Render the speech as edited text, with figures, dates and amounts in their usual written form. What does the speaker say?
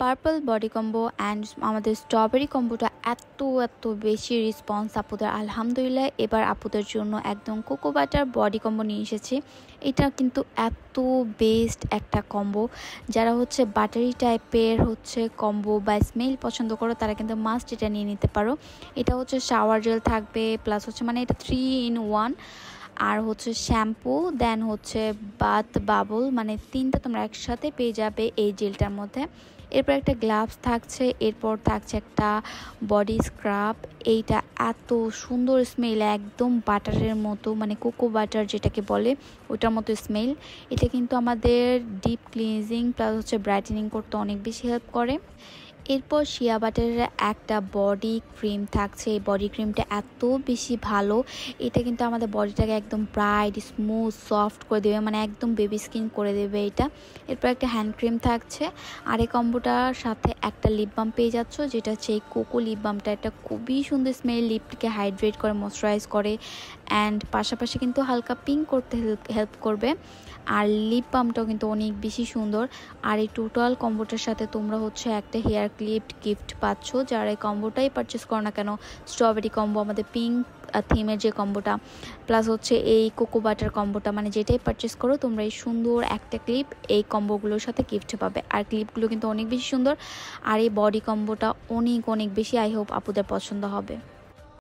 Purple body combo and আমাদের strawberry কম্বোটা এত বেশি রেসপন্স আপুদের, আলহামদুলিল্লাহ। এবার আপুদের জন্য একদম কোকো বাটার বডি কম্বো নিয়ে এসেছি। এটা কিন্তু এত বেস্ট একটা কম্বো, যারা হচ্ছে বাটারি টাইপের কম্বো বা স্মেল পছন্দ করো তারা কিন্তু মাস্ট এটা নিয়ে নিতে পারো। এটা শাওয়ার জেল থাকবে, প্লাস মানে এটা 3 in 1, আর শ্যাম্পু, দেন বাথ বাবল, মানে তিনটা তোমরা একসাথে পেয়ে যাবে এই জেলটার মধ্যে। এরপর একটা গ্লাভস থাকছে, এরপর থাকছে একটা বডি স্ক্রাব। এইটা এত সুন্দর স্মেল, একদম বাটারের মতো, মানে কোকো বাটার যেটাকে বলে ওটার মতো স্মেল। এটা কিন্তু আমাদের ডিপ ক্লিনজিং প্লাস ব্রাইটেনিং করতে অনেক বেশি হেল্প করে। এরপর শিয়া বাটারের একটা বডি ক্রিম থাকছে। এই বডি ক্রিমটা এত বেশি ভালো, এটা কিন্তু আমাদের বডিটাকে একদম ব্রাইট, স্মুথ, সফট করে দেবে, মানে একদম বেবি স্কিন করে দেবে এটা। এরপর একটা হ্যান্ড ক্রিম থাকছে, আর এই কম্বোটার সাথে একটা লিপ বাম পেয়ে যাচ্ছ, যেটা হচ্ছে এই কোকো লিপ বামটা। একটা খুবই সুন্দর স্মেল, লিপকে হাইড্রেট করে, ময়শ্চারাইজ করে, অ্যান্ড পাশাপাশি কিন্তু হালকা পিঙ্ক করতে হেল্প করবে। আর লিপ বামটাও কিন্তু অনেক বেশি সুন্দর। আর এই টোটাল কম্বোটার সাথে তোমরা একটা হেয়ার ক্লিপ গিফট পাচ্ছ, যারা এই কম্বোটাই পারচেস করো না কেন, স্ট্রবেরি কম্বো, আমাদের পিঙ্ক থিমের যে কম্বোটা, প্লাস এই কোকো বাটার কম্বোটা, মানে যেটাই পারচেস করো তোমরা এই সুন্দর একটা ক্লিপ এই কম্বোগুলোর সাথে গিফট পাবে। আর ক্লিপগুলো কিন্তু অনেক বেশি সুন্দর, আর এই বডি কম্বোটা অনেক বেশি, আই হোপ আপুদের পছন্দ হবে।